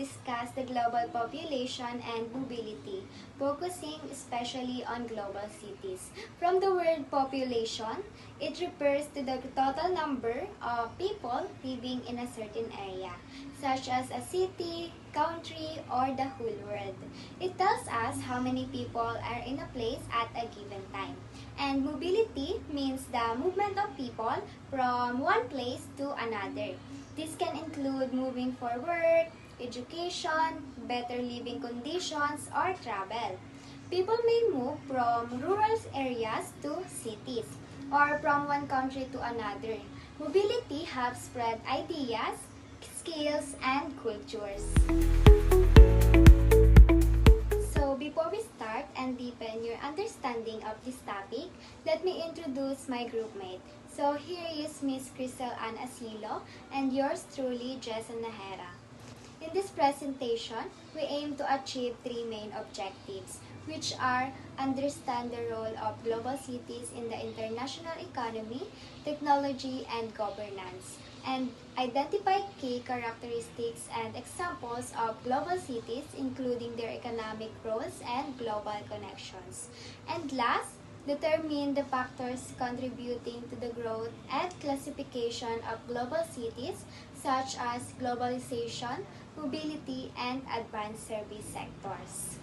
discuss the global population and mobility, focusing especially on global cities. From the word population, it refers to the total number of people living in a certain area, such as a city, country, or the whole world. It tells us how many people are in a place at a given time. And mobility means the movement of people from one place to another. This can include moving for work, education, better living conditions, or travel. People may move from rural areas to cities or from one country to another. Mobility helps spread ideas, skills, and cultures. So before we start and deepen your understanding of this topic, let me introduce my groupmate. So here is Miss Crystal Ann Asilo and yours truly, Jessa Nahera. In this presentation, we aim to achieve three main objectives, which are understand the role of global cities in the international economy, technology, and governance, and identify key characteristics and examples of global cities, including their economic roles and global connections. And last, determine the factors contributing to the growth and classification of global cities, such as globalization, mobility, and advanced service sectors.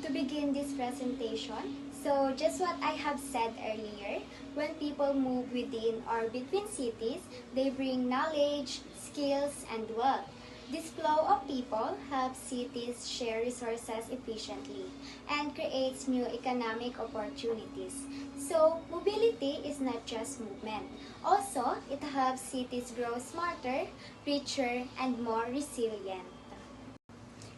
To begin this presentation, so just what I have said earlier, when people move within or between cities, they bring knowledge, skills, and wealth. This flow of people helps cities share resources efficiently and creates new economic opportunities. So, mobility is not just movement. Also, it helps cities grow smarter, richer, and more resilient.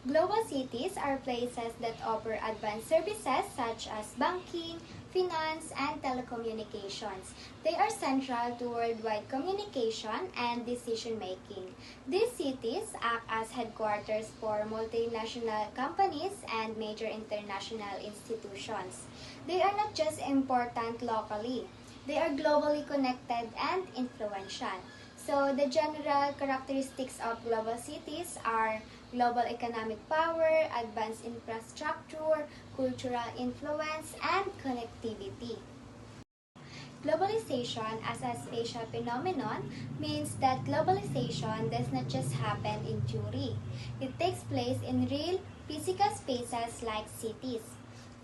Global cities are places that offer advanced services such as banking, finance, and telecommunications. They are central to worldwide communication and decision-making. These cities act as headquarters for multinational companies and major international institutions. They are not just important locally, they are globally connected and influential. So the general characteristics of global cities are global economic power, advanced infrastructure, cultural influence, and connectivity. Globalization as a spatial phenomenon means that globalization does not just happen in theory. It takes place in real physical spaces like cities.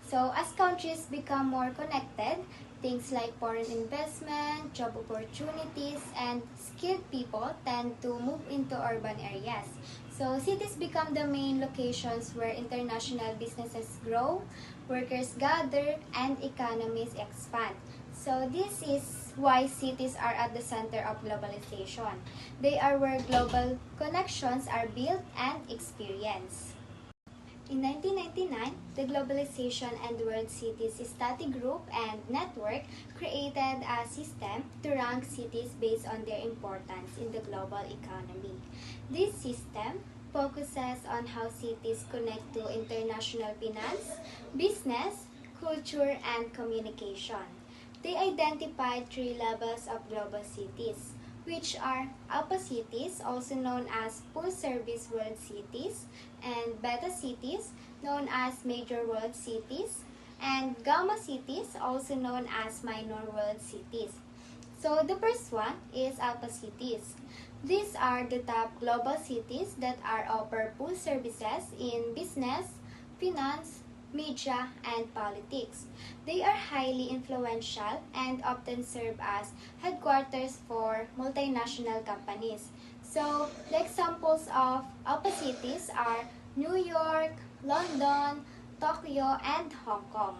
So as countries become more connected, things like foreign investment, job opportunities, and skilled people tend to move into urban areas. So cities become the main locations where international businesses grow, workers gather, and economies expand. So this is why cities are at the center of globalization. They are where global connections are built and experienced. In 1999, the Globalization and World Cities Study Group and Network created a system to rank cities based on their importance in the global economy. This system focuses on how cities connect to international finance, business, culture, and communication. They identified three levels of global cities, which are alpha cities, also known as full-service world cities, and beta cities, known as major world cities, and gamma cities, also known as minor world cities. So the first one is alpha cities. These are the top global cities that are offer full services in business, finance, media, and politics. They are highly influential and often serve as headquarters for multinational companies. So, the examples of alpha cities are New York, London, Tokyo, and Hong Kong.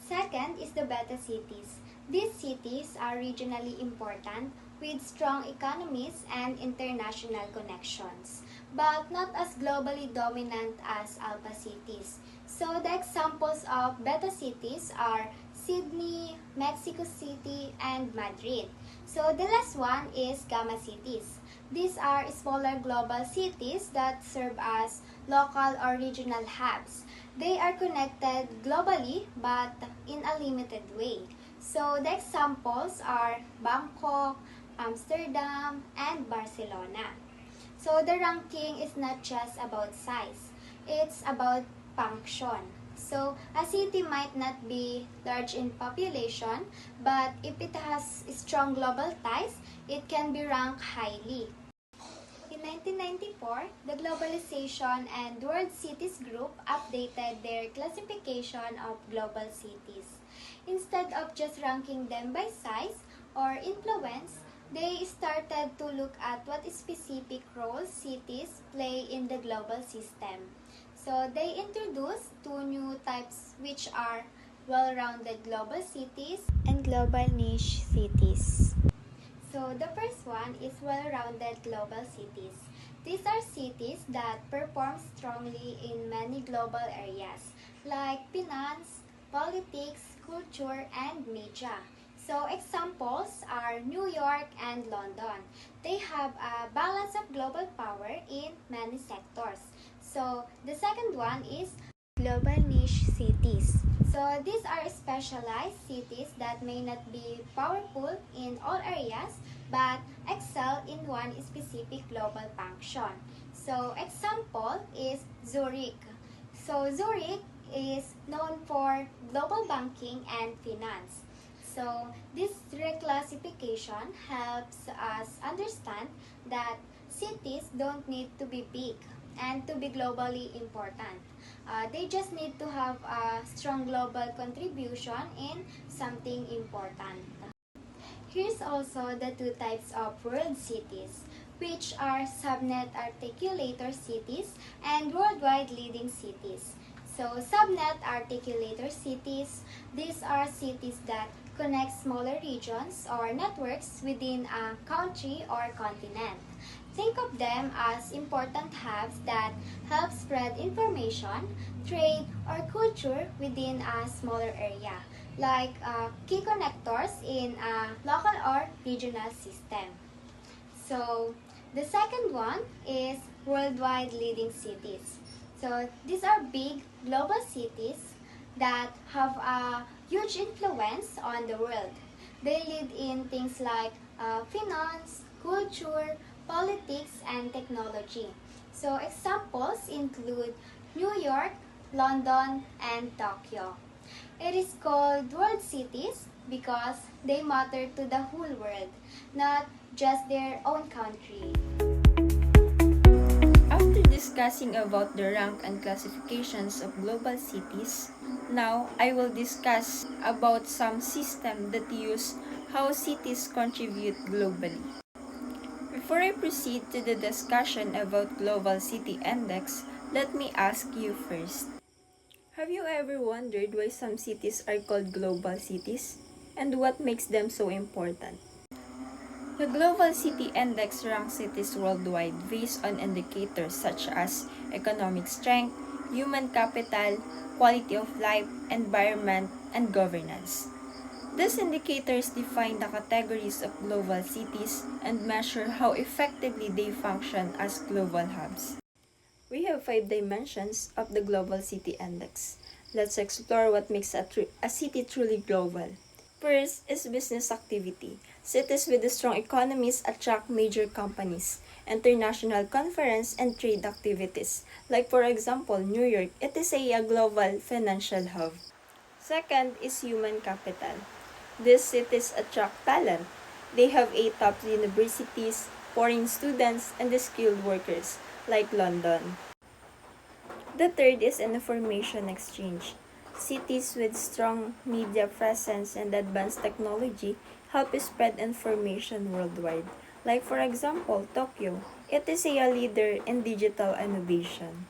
Second is the beta cities. These cities are regionally important with strong economies and international connections, but not as globally dominant as alpha cities. So the examples of beta cities are Sydney, Mexico City, and Madrid. So the last one is gamma cities. These are smaller global cities that serve as local or regional hubs. They are connected globally but in a limited way. So the examples are Bangkok, Amsterdam, and Barcelona. So the ranking is not just about size, it's about function. So a city might not be large in population, but if it has strong global ties, it can be ranked highly. In 1994, the Globalization and World Cities Group updated their classification of global cities. Instead of just ranking them by size or influence, they started to look at what specific roles cities play in the global system. So they introduced two new types, which are well-rounded global cities and global niche cities. So the first one is well-rounded global cities. These are cities that perform strongly in many global areas like finance, politics, culture, and media. So examples are New York and London. They have a balance of global power in many sectors. So the second one is global niche cities. So these are specialized cities that may not be powerful in all areas but excel in one specific global function. So example is Zurich. So Zurich is known for global banking and finance. So this reclassification helps us understand that cities don't need to be big and to be globally important. They just need to have a strong global contribution in something important. Here's also the two types of world cities, which are subnet articulator cities and worldwide leading cities. So subnet articulator cities, these are cities that connect smaller regions or networks within a country or continent. Think of them as important hubs that help spread information, trade, or culture within a smaller area, like key connectors in a local or regional system. So the second one is worldwide leading cities. So these are big global cities that have a huge influence on the world. They lead in things like finance, culture, politics, and technology. So examples include New York, London, and Tokyo. It is called world cities because they matter to the whole world, not just their own country. After discussing about the rank and classifications of global cities, now I will discuss about some system that use how cities contribute globally. Before I proceed to the discussion about Global City Index, let me ask you first. Have you ever wondered why some cities are called global cities and what makes them so important? The Global City Index ranks cities worldwide based on indicators such as economic strength, human capital, quality of life, environment, and governance. These indicators define the categories of global cities and measure how effectively they function as global hubs. We have 5 dimensions of the Global City Index. Let's explore what makes a city truly global. First is business activity. Cities with strong economies attract major companies, international conference, and trade activities. Like for example, New York, it is a global financial hub. Second is human capital. These cities attract talent. They have a top universities, foreign students, and the skilled workers, like London. The third is an information exchange. Cities with strong media presence and advanced technology help spread information worldwide. Like for example, Tokyo. It is a leader in digital innovation.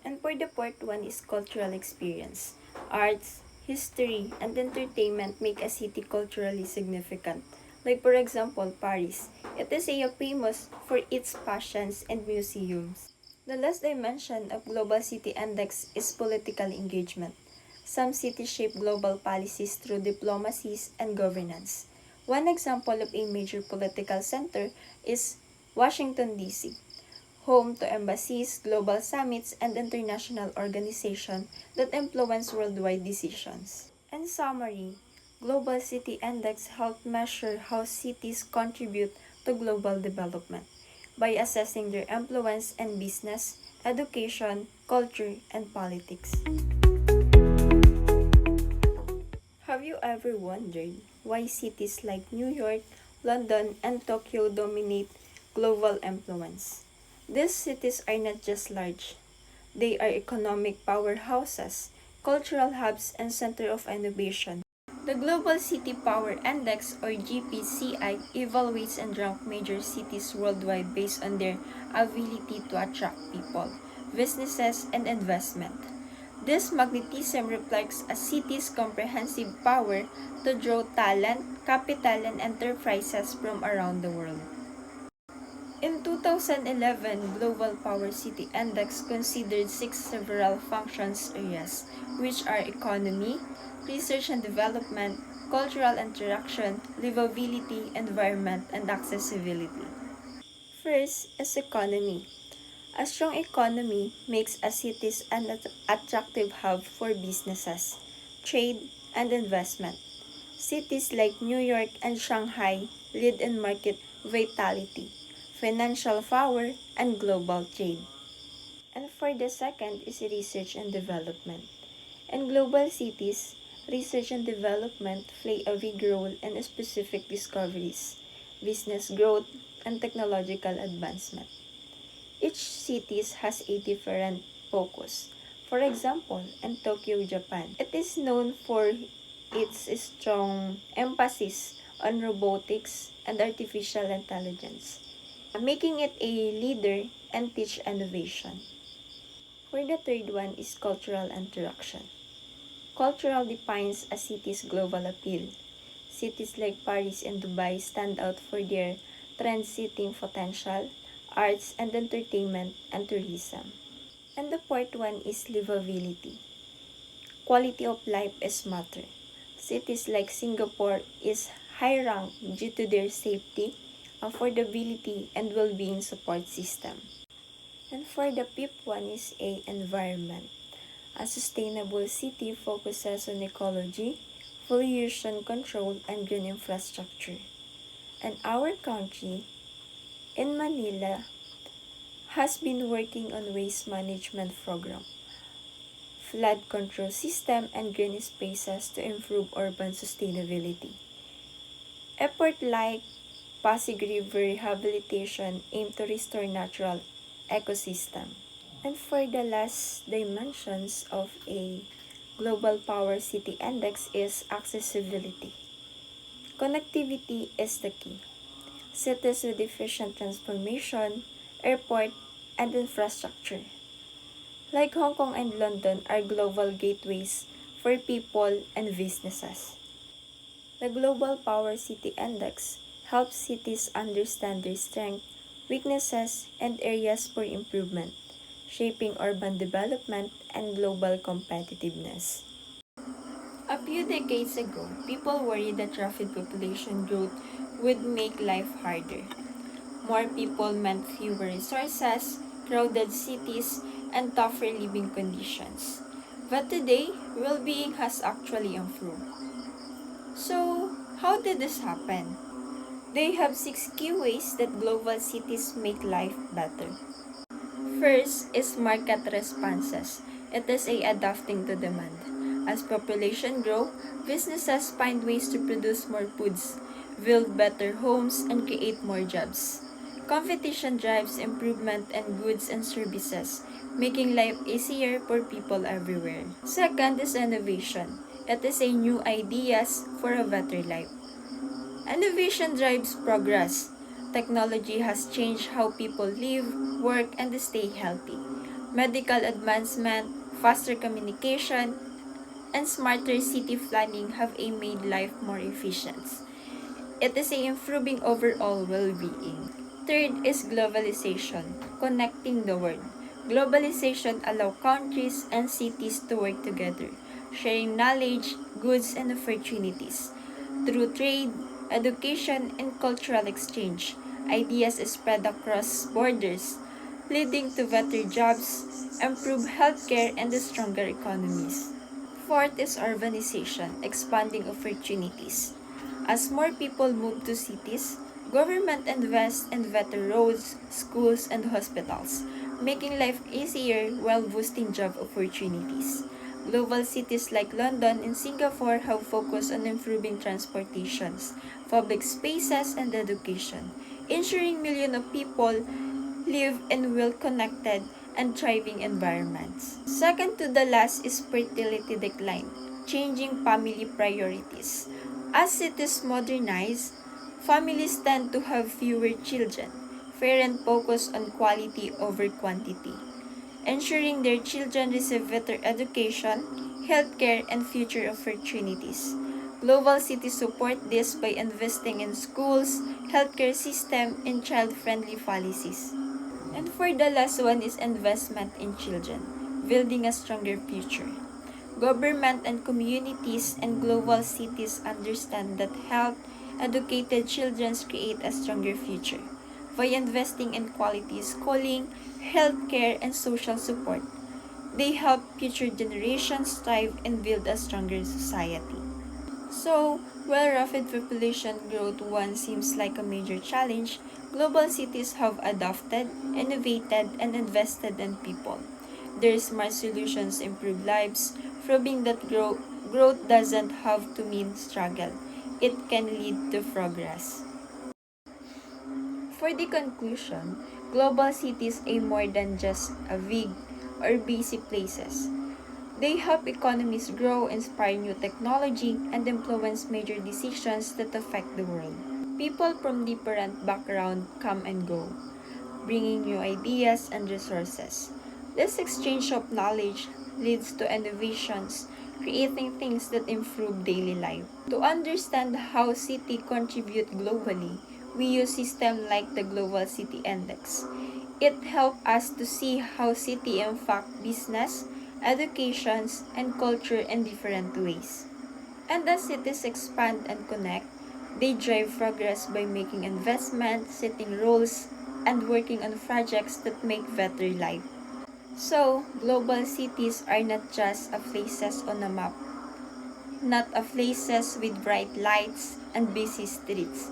And for the fourth one is cultural experience. Arts, history, and entertainment make a city culturally significant. Like for example, Paris. It is a famous for its fashions and museums. The last dimension of Global City Index is political engagement. Some cities shape global policies through diplomacies and governance. One example of a major political center is Washington, D.C., home to embassies, global summits, and international organizations that influence worldwide decisions. In summary, Global City Index helps measure how cities contribute to global development. by assessing their influence in business, education, culture, and politics. Have you ever wondered why cities like New York, London, and Tokyo dominate global influence? These cities are not just large, they are economic powerhouses, cultural hubs, and center of innovation. The Global City Power Index or GPCI evaluates and ranks major cities worldwide based on their ability to attract people, businesses, and investment. This magnetism reflects a city's comprehensive power to draw talent, capital, and enterprises from around the world. In 2011, Global Power City Index considered six several functions areas, which are economy, research and development, cultural interaction, livability, environment, and accessibility. First is economy. A strong economy makes a city an attractive hub for businesses, trade, and investment. Cities like New York and Shanghai lead in market vitality, financial power, and global trade. And for the second is research and development. In global cities, research and development play a big role in specific discoveries, business growth, and technological advancement. Each city has a different focus. For example, in Tokyo, Japan, it is known for its strong emphasis on robotics and artificial intelligence, making it a leader and teach innovation. For the third one is cultural interaction. Cultural defines a city's global appeal. Cities like Paris and Dubai stand out for their trend-setting potential, arts and entertainment, and tourism. And the fourth one is livability. Quality of life is matter. Cities like Singapore is high ranked due to their safety, affordability, and well-being support system. And for the fifth one is a environment. A sustainable city focuses on ecology, pollution control, and green infrastructure. And our country, in Manila, has been working on waste management program, flood control system, and green spaces to improve urban sustainability. Effort like Pasig River rehabilitation aim to restore natural ecosystem. And for the last dimensions of a Global Power City Index is accessibility. Connectivity is the key. Cities with efficient transformation, airport, and infrastructure, like Hong Kong and London, are global gateways for people and businesses. The Global Power City Index helps cities understand their strengths, weaknesses, and areas for improvement, shaping urban development and global competitiveness. A few decades ago, people worried that rapid population growth would make life harder. More people meant fewer resources, crowded cities, and tougher living conditions. But today, well-being has actually improved. So, how did this happen? They have six key ways that global cities make life better. First is market responses. It is a adapting to demand. As population grow, businesses find ways to produce more goods, build better homes, and create more jobs. Competition drives improvement in goods and services, making life easier for people everywhere. Second is innovation. It is a new ideas for a better life. Innovation drives progress. Technology has changed how people live, work, and stay healthy. Medical advancement, faster communication, and smarter city planning have made life more efficient. It is improving overall well-being. Third is globalization, connecting the world. Globalization allows countries and cities to work together, sharing knowledge, goods, and opportunities. Through trade, education, and cultural exchange, ideas spread across borders, leading to better jobs, improved healthcare, and stronger economies. Fourth is urbanization, expanding opportunities. As more people move to cities, Government invests in better roads, schools, and hospitals, making life easier while boosting job opportunities. Global cities like London and Singapore have focused on improving transportations, public spaces, and education, ensuring millions of people live in well-connected and thriving environments. Second to the last is fertility decline, changing family priorities. As cities modernize, families tend to have fewer children. Parents focus on quality over quantity, ensuring their children receive better education, healthcare, and future opportunities. Global cities support this by investing in schools, healthcare system, and child-friendly policies. And for the last one is investment in children, building a stronger future. Government and communities and global cities understand that health, educated children create a stronger future. By investing in quality schooling, healthcare, and social support, they help future generations thrive and build a stronger society. So, while rapid population growth once seems like a major challenge, global cities have adopted, innovated, and invested in people. Their smart solutions improve lives, proving that growth doesn't have to mean struggle. It can lead to progress. For the conclusion, global cities aim more than just a big or busy places. They help economies grow, inspire new technology, and influence major decisions that affect the world. People from different backgrounds come and go, bringing new ideas and resources. This exchange of knowledge leads to innovations, creating things that improve daily life. To understand how cities contribute globally, we use systems like the Global City Index. It helps us to see how cities impact business, educations, and culture in different ways. And as cities expand and connect, they drive progress by making investments, setting rules, and working on projects that make better life. So, global cities are not just a places on a map, not a places with bright lights and busy streets.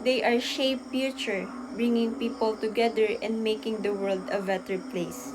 They are shape future, bringing people together and making the world a better place.